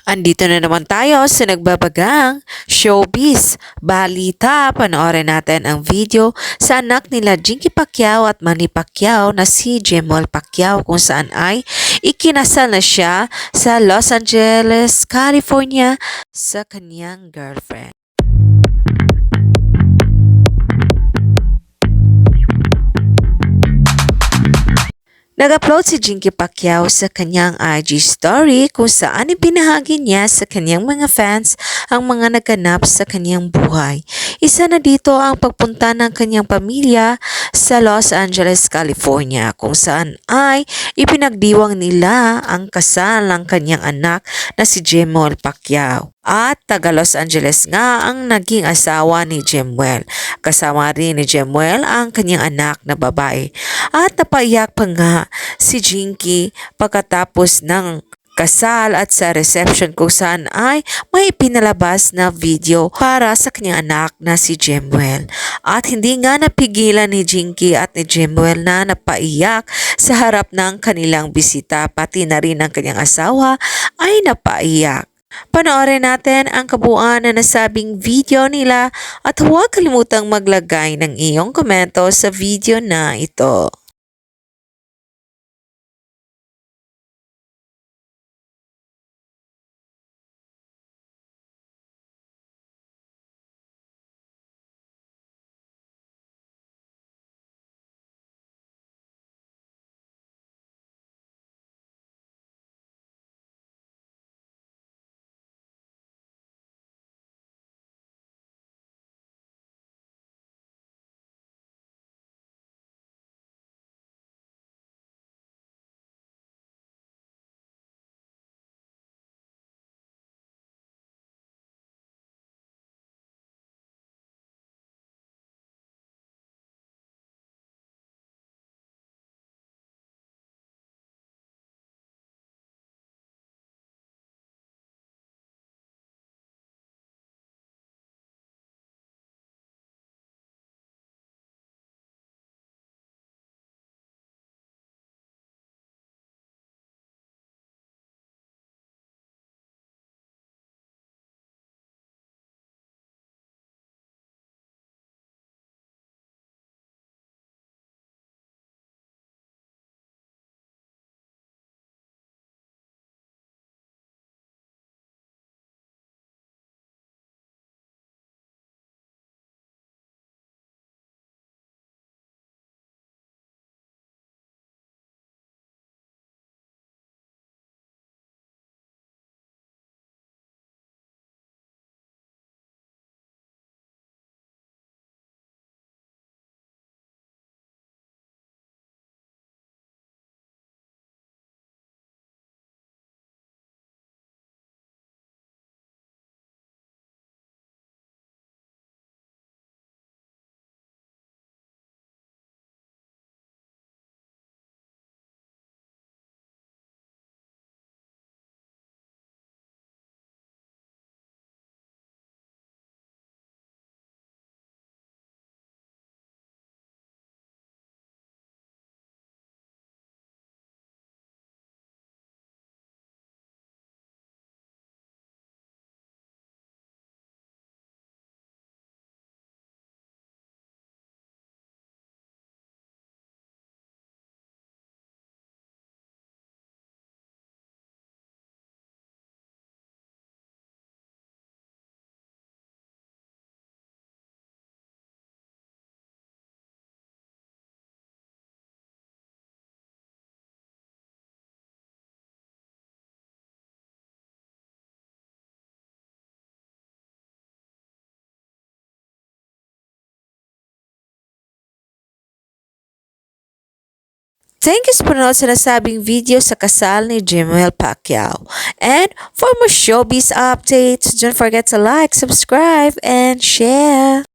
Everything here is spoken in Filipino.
Andito na naman tayo sa nagbabagang showbiz. Balita, panoorin natin ang video sa anak nila Jinky Pacquiao at Manny Pacquiao na si Jemel Pacquiao kung saan ay ikinasal na siya sa Los Angeles, California sa kanyang girlfriend. Nag-upload si Jinky Pacquiao sa kanyang IG story kung saan ipinahagi niya sa kanyang mga fans ang mga naganap sa kanyang buhay. Isa na dito ang pagpunta ng kanyang pamilya sa Los Angeles, California kung saan ay ipinagdiwang nila ang kasal ng kanyang anak na si Jemel Pacquiao. At taga Los Angeles nga ang naging asawa ni Jemel. Kasama rin ni Jemel ang kanyang anak na babae. At napaiyak pa nga si Jinky pagkatapos ng kasal at sa reception kung saan ay may pinalabas na video para sa kanyang anak na si Jemel. At hindi nga napigilan ni Jinky at ni Jemel na napaiyak sa harap ng kanilang bisita, pati na rin ang kanyang asawa ay napaiyak. Panoorin natin ang kabuuan na nasabing video nila at huwag kalimutang maglagay ng iyong komento sa video na ito. Thank you sa panonood sa nasabing video sa kasal ni Jemel Pacquiao. And for more showbiz updates, don't forget to like, subscribe, and share.